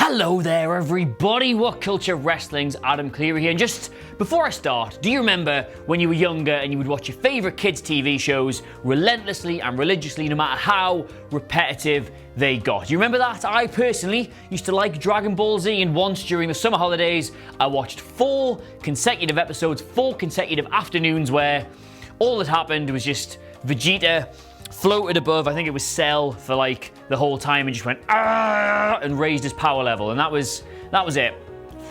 Hello there everybody, WhatCulture Wrestling's Adam Cleary here, and just before I start, do you remember when you were younger and you would watch your favourite kids TV shows relentlessly and religiously no matter how repetitive they got? Do you remember that? I personally used to like Dragon Ball Z, and once during the summer holidays I watched 4 consecutive episodes, 4 consecutive afternoons where all that happened was just Vegeta floated above, I think it was Cell, for like the whole time and just went "Argh!" and raised his power level, and that was it.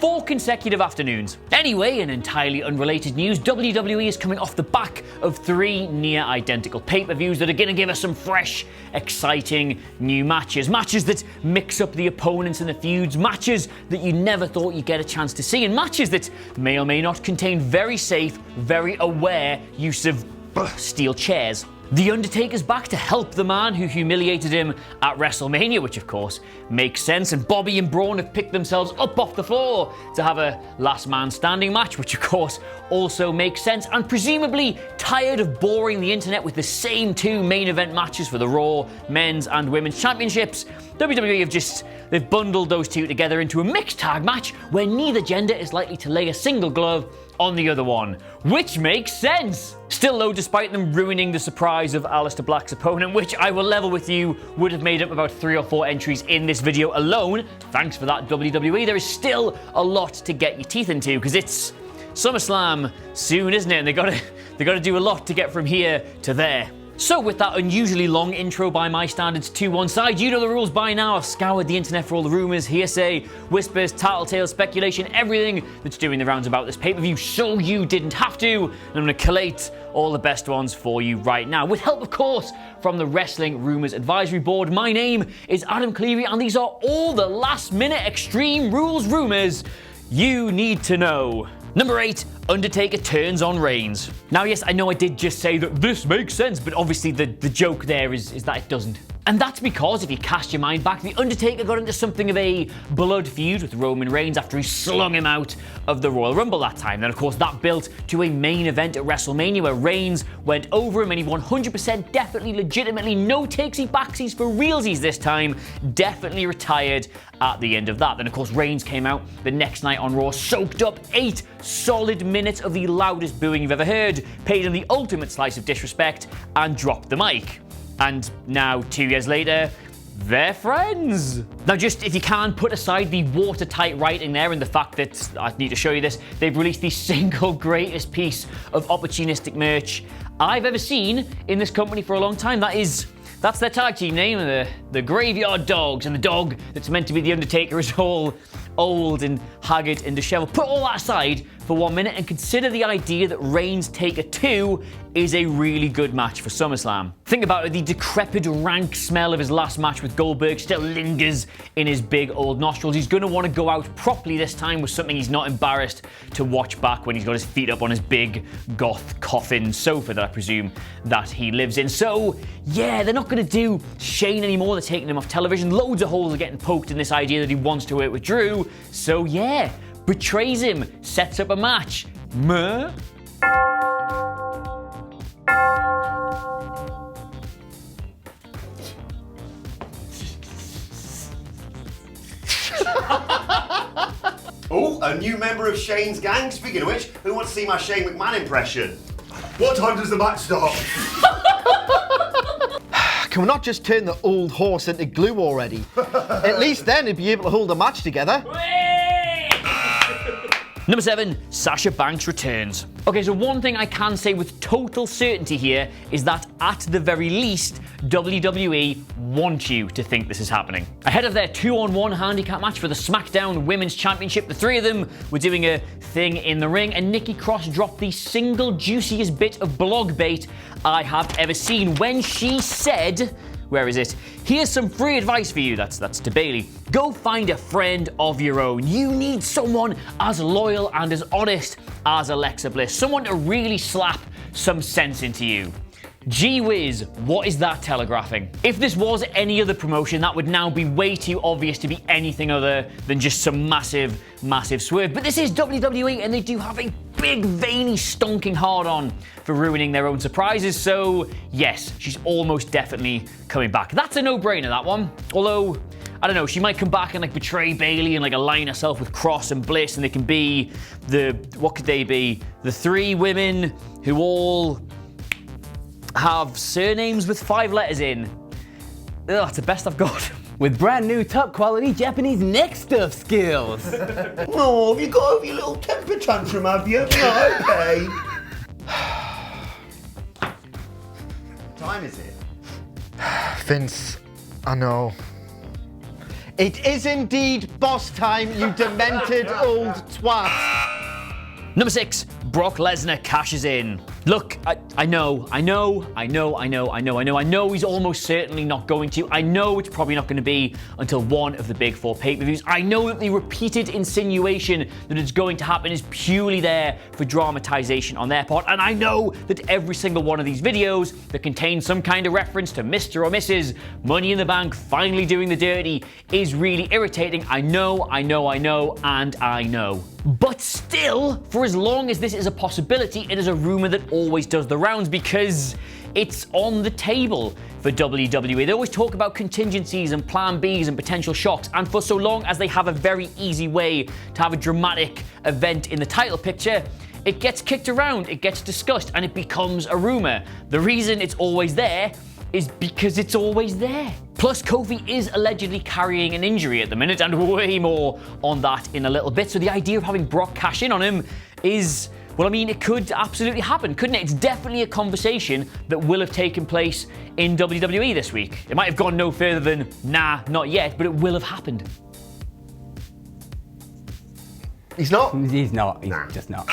4 consecutive afternoons. Anyway, in entirely unrelated news, WWE is coming off the back of 3 near identical pay-per-views that are going to give us some fresh, exciting new matches. Matches that mix up the opponents and the feuds, matches that you never thought you'd get a chance to see, and matches that may or may not contain very safe, very aware use of steel chairs. The Undertaker's back to help the man who humiliated him at WrestleMania, which of course makes sense, and Bobby and Braun have picked themselves up off the floor to have a last man standing match, which of course also makes sense, and presumably tired of boring the internet with the same 2 main event matches for the Raw Men's and Women's Championships, WWE they've bundled those 2 together into a mixed tag match where neither gender is likely to lay a single glove on the other one, which makes sense. Still though, despite them ruining the surprise of Alistair Black's opponent, which I will level with you would have made up about 3 or 4 entries in this video alone, thanks for that WWE, there is still a lot to get your teeth into because it's SummerSlam soon, isn't it? And they gotta do a lot to get from here to there. So with that unusually long intro by my standards to one side, you know the rules by now. I've scoured the internet for all the rumours, hearsay, whispers, tattletale, speculation, everything that's doing the rounds about this pay-per-view, so you didn't have to. And I'm going to collate all the best ones for you right now, with help of course from the Wrestling Rumours Advisory Board. My name is Adam Cleary and these are all the last minute Extreme Rules rumours you need to know. Number 8, Undertaker turns on Reigns. Now yes, I know I did just say that this makes sense, but obviously the joke there is that it doesn't. And that's because if you cast your mind back, The Undertaker got into something of a blood feud with Roman Reigns after he slung him out of the Royal Rumble that time. Then of course that built to a main event at WrestleMania where Reigns went over him and he 100% definitely legitimately no takesy backsies for realsies this time, definitely retired at the end of that. Then of course Reigns came out the next night on Raw, soaked up 8 solid minutes of the loudest booing you've ever heard, paid him the ultimate slice of disrespect and dropped the mic. And now, 2 years later, they're friends. Now just, if you can, put aside the watertight writing there and the fact that, I need to show you this, they've released the single greatest piece of opportunistic merch I've ever seen in this company for a long time. That's their tag team name, the Graveyard Dogs, and the dog that's meant to be The Undertaker is all old and haggard and disheveled. Put all that aside for 1 minute and consider the idea that Reigns Taker 2 is a really good match for SummerSlam. Think about it, the decrepit, rank smell of his last match with Goldberg still lingers in his big old nostrils. He's going to want to go out properly this time with something he's not embarrassed to watch back when he's got his feet up on his big goth coffin sofa that I presume that he lives in. So yeah, they're not going to do Shane anymore, they're taking him off television. Loads of holes are getting poked in this idea that he wants to work with Drew. So yeah, betrays him, sets up a match. Meh? Oh, a new member of Shane's gang. Speaking of which, who wants to see my Shane McMahon impression? What time does the match start? Can we not just turn the old horse into glue already? At least then he'd be able to hold a match together. Number 7, Sasha Banks returns. Okay, so one thing I can say with total certainty here is that at the very least, WWE want you to think this is happening. Ahead of their 2-on-1 handicap match for the SmackDown Women's Championship, the 3 of them were doing a thing in the ring, and Nikki Cross dropped the single juiciest bit of blog bait I have ever seen when she said, where is it? Here's some free advice for you. That's to Bailey. Go find a friend of your own. You need someone as loyal and as honest as Alexa Bliss. Someone to really slap some sense into you. Gee whiz, what is that telegraphing? If this was any other promotion, that would now be way too obvious to be anything other than just some massive, massive swerve. But this is WWE, and they do have a big, veiny, stonking hard-on for ruining their own surprises, so yes, she's almost definitely coming back. That's a no-brainer, that one. Although, I don't know, she might come back and like betray Bayley and like align herself with Cross and Bliss, and they can be what could they be? The 3 women who all have surnames with 5 letters in. Ugh, that's the best I've got. With brand new top quality Japanese neck stuff skills. Oh, have you got over your little temper tantrum, have you? No, okay. What time is it? Vince, I know. It is indeed boss time, you demented old twat. Number 6, Brock Lesnar cashes in. Look, I know he's almost certainly not going to. I know it's probably not going to be until one of the big 4 pay-per-views. I know that the repeated insinuation that it's going to happen is purely there for dramatization on their part. And I know that every single one of these videos that contains some kind of reference to Mr. or Mrs. Money in the Bank finally doing the dirty is really irritating. I know, and I know. But still, for as long as this is a possibility, it is a rumor that always does the rounds because it's on the table for WWE. They always talk about contingencies and plan Bs and potential shocks, and for so long as they have a very easy way to have a dramatic event in the title picture, it gets kicked around, it gets discussed, and it becomes a rumor. The reason it's always there is because it's always there. Plus, Kofi is allegedly carrying an injury at the minute, and way more on that in a little bit. So the idea of having Brock cash in on him is, well, I mean, it could absolutely happen, couldn't it? It's definitely a conversation that will have taken place in WWE this week. It might have gone no further than, nah, not yet, but it will have happened. He's not? He's not. He's just not.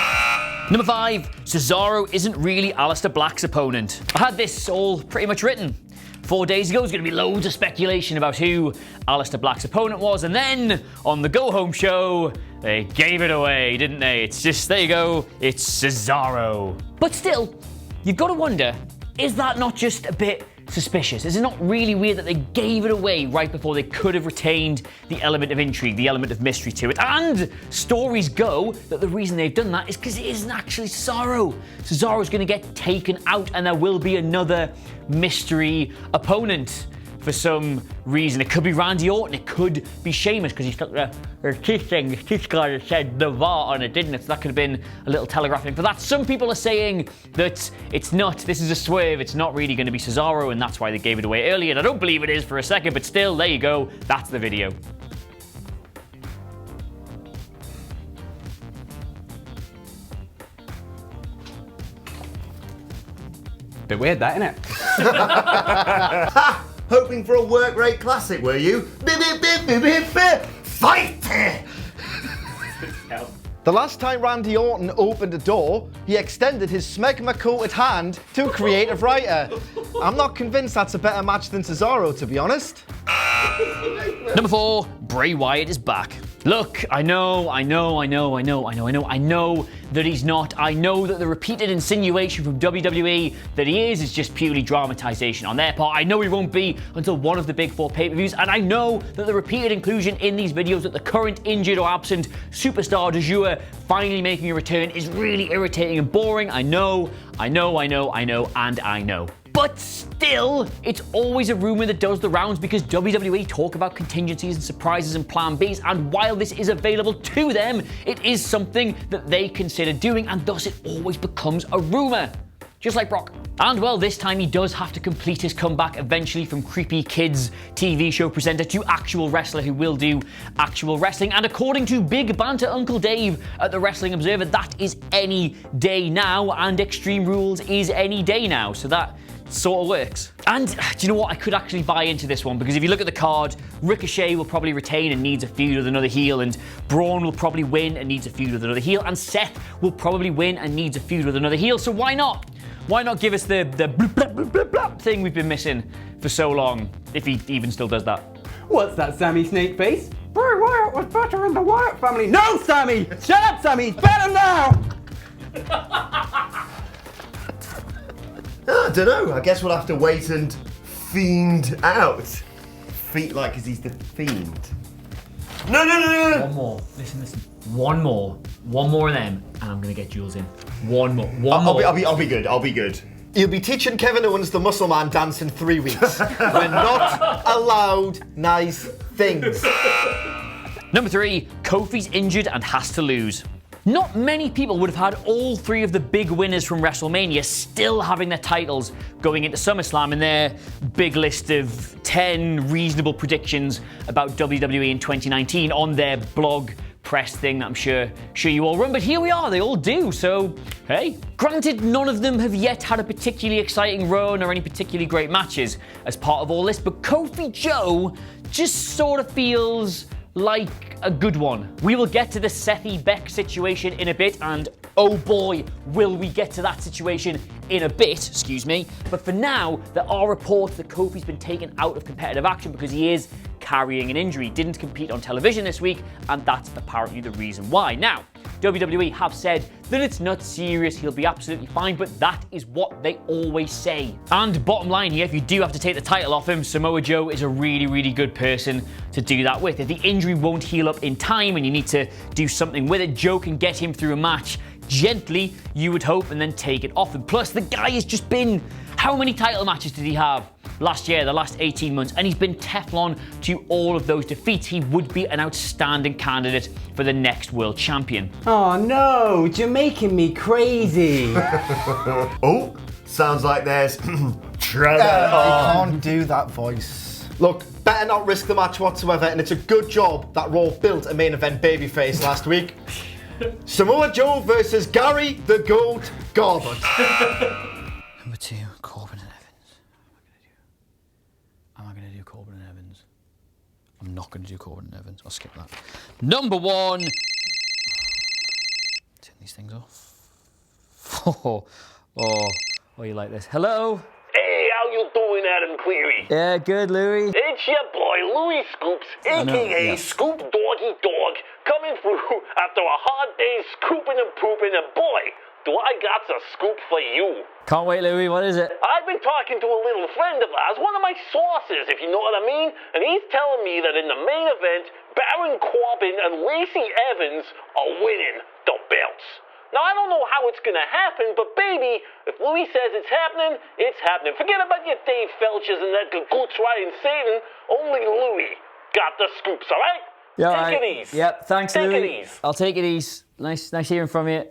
Number 5, Cesaro isn't really Alistair Black's opponent. I had this all pretty much written. 4 days ago, there's going to be loads of speculation about who Alistair Black's opponent was, and then on the go-home show, they gave it away, didn't they? It's just, there you go, it's Cesaro. But still, you've got to wonder, is that not just a bit suspicious? Is it not really weird that they gave it away right before they could have retained the element of intrigue, the element of mystery to it? And stories go that the reason they've done that is because it isn't actually Cesaro. Cesaro's going to get taken out and there will be another mystery opponent for some reason. It could be Randy Orton, it could be Sheamus, because he's got the teeth thing, the teeth guard that said the VAR on it, didn't it? So that could have been a little telegraphing for that. Some people are saying that it's not, this is a swerve, it's not really going to be Cesaro, and that's why they gave it away early, and I don't believe it is for a second, but still, there you go, that's the video. Bit weird, that, innit? Hoping for a work rate classic, were you? Fight! The last time Randy Orton opened a door, he extended his smegma-coated hand to a creative writer. I'm not convinced that's a better match than Cesaro, to be honest. Number 4, Bray Wyatt is back. Look, I know that he's not. I know that the repeated insinuation from WWE that he is just purely dramatization on their part. I know he won't be until one of the big 4 pay-per-views, and I know that the repeated inclusion in these videos that the current injured or absent superstar du jour finally making a return is really irritating and boring. I know, and I know. But still, it's always a rumor that does the rounds because WWE talk about contingencies and surprises and plan Bs, and while this is available to them, it is something that they consider doing, and thus it always becomes a rumor. Just like Brock. And well, this time he does have to complete his comeback eventually from creepy kids TV show presenter to actual wrestler who will do actual wrestling. And according to Big Banter Uncle Dave at the Wrestling Observer, that is any day now, and Extreme Rules is any day now. So that sort of works. And do you know what? I could actually buy into this one, because if you look at the card, Ricochet will probably retain and needs a feud with another heel, and Braun will probably win and needs a feud with another heel, and Seth will probably win and needs a feud with another heel. So why not? Why not give us the blip, blip, blip, blip, blip thing we've been missing for so long, if he even still does that? What's that, Sammy Snakeface? Bray Wyatt was better in the Wyatt family. No, Sammy! Shut up, Sammy! He's better now! I don't know. I guess we'll have to wait and fiend out. Feet like as he's the fiend. No. One more. Listen. One more of them, and I'm gonna get Jules in. One more. I'll be good. He'll be teaching Kevin Owens the Muscle Man dance in 3 weeks. We're not allowed nice things. Number 3, Kofi's injured and has to lose. Not many people would have had all 3 of the big winners from WrestleMania still having their titles going into SummerSlam in their big list of 10 reasonable predictions about WWE in 2019 on their blog press thing that I'm sure you all run, but here we are, they all do, so hey. Granted, none of them have yet had a particularly exciting run or any particularly great matches as part of all this, but Kofi Joe just sort of feels like a good one. We will get to the Sethy Beck situation in a bit, and oh boy, will we get to that situation in a bit, excuse me. But for now, there are reports that Kofi's been taken out of competitive action because he is carrying an injury. Didn't compete on television this week, and that's apparently the reason why. Now, WWE have said that it's not serious, he'll be absolutely fine, but that is what they always say. And bottom line here, if you do have to take the title off him, Samoa Joe is a really, really good person to do that with. If the injury won't heal up in time and you need to do something with it, Joe can get him through a match gently, you would hope, and then take it off him. Plus, the guy has just been... How many title matches did he have last year, the last 18 months? And he's been Teflon to all of those defeats. He would be an outstanding candidate for the next world champion. Oh no, you're making me crazy. Oh, sounds like there's trouble. I can't do that voice. Look, better not risk the match whatsoever, and it's a good job that Raw built a main event babyface last week. Samoa Joe versus Gary the Goat Garbutt. Number 2, Corbin and Evans. Am I going to do Corbin and Evans? I'm not going to do Corbin and Evans. I'll skip that. Number 1. Turn these things off. Oh, you like this? Hello? Hey, how you doing, Adam Cleary? Yeah, good, Louie. It's your boy, Louis Scoops, a.k.a. Scoop Doggy Dog, coming through after a hard day scooping and pooping, and boy, do I got a scoop for you. Can't wait, Louie. What is it? I've been talking to a little friend of ours, one of my sources, if you know what I mean, and he's telling me that in the main event, Baron Corbin and Lacey Evans are winning the belts. Now, I don't know how it's going to happen, but baby, if Louis says it's happening, it's happening. Forget about your Dave Felchers and that Goots riding Satan. Only Louis got the scoops, all right? Yeah, take it easy. Yep, thanks, Take Louie. it easy. I'll take it easy. Nice hearing from you.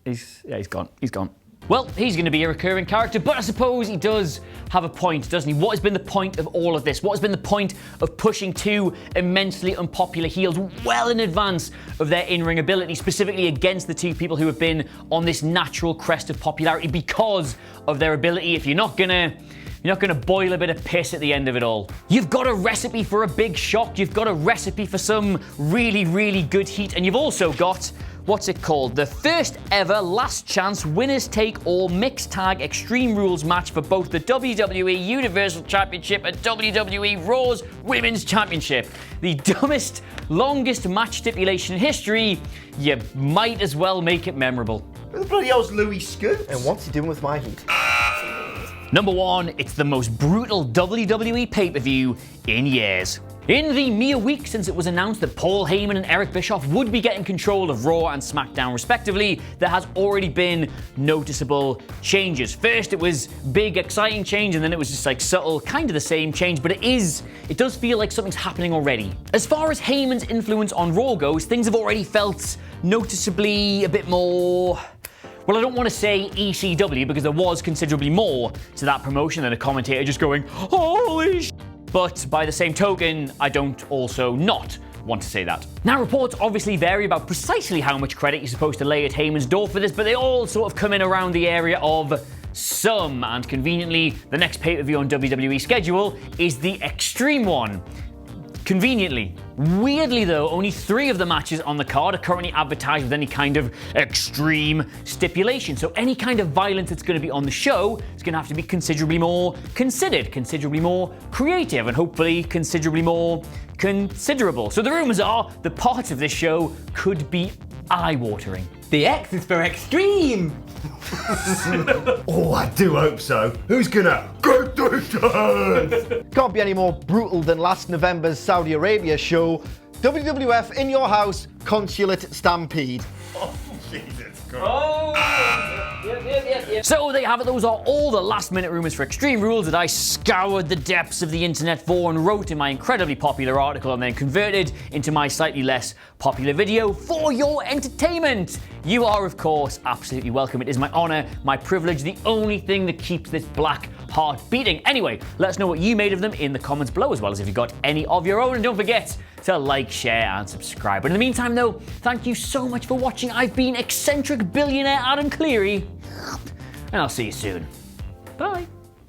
He's gone. He's gone. Well, he's going to be a recurring character, but I suppose he does have a point, doesn't he? What has been the point of all of this? What has been the point of pushing 2 immensely unpopular heels well in advance of their in-ring ability, specifically against the 2 people who have been on this natural crest of popularity because of their ability? If you're not gonna boil a bit of piss at the end of it all. You've got a recipe for a big shock, you've got a recipe for some really, really good heat, and you've also got, what's it called? The first ever last chance winners take all mixed tag Extreme Rules match for both the WWE Universal Championship and WWE Raw's Women's Championship. The dumbest, longest match stipulation in history. You might as well make it memorable. Who the bloody hell's Louis Scoops? And what's he doing with my heat? Number 1, it's the most brutal WWE pay-per-view in years. In the mere week since it was announced that Paul Heyman and Eric Bischoff would be getting control of Raw and SmackDown respectively, there has already been noticeable changes. First it was big, exciting change, and then it was just like subtle, kind of the same change, but it does feel like something's happening already. As far as Heyman's influence on Raw goes, things have already felt noticeably a bit more... Well, I don't want to say ECW because there was considerably more to that promotion than a commentator just going, holy sh**. But by the same token, I don't also not want to say that. Now, reports obviously vary about precisely how much credit you're supposed to lay at Heyman's door for this, but they all sort of come in around the area of some, and conveniently, the next pay-per-view on WWE schedule is the Extreme one. Conveniently. Weirdly though, only 3 of the matches on the card are currently advertised with any kind of extreme stipulation. So any kind of violence that's going to be on the show is going to have to be considerably more considered, considerably more creative, and hopefully considerably more considerable. So the rumors are that part of this show could be eye-watering. The X is for extreme. Oh, I do hope so. Who's gonna get this done? Can't be any more brutal than last November's Saudi Arabia show. WWF in your house, Consulate Stampede. Oh, Jesus Christ. Oh, yep. So there you have it. Those are all the last-minute rumours for Extreme Rules that I scoured the depths of the internet for and wrote in my incredibly popular article and then converted into my slightly less popular video for your entertainment. You are, of course, absolutely welcome. It is my honour, my privilege, the only thing that keeps this black heart beating. Anyway, let us know what you made of them in the comments below, as well as if you got any of your own. And don't forget to like, share, and subscribe. But in the meantime, though, thank you so much for watching. I've been eccentric billionaire Adam Cleary, and I'll see you soon. Bye.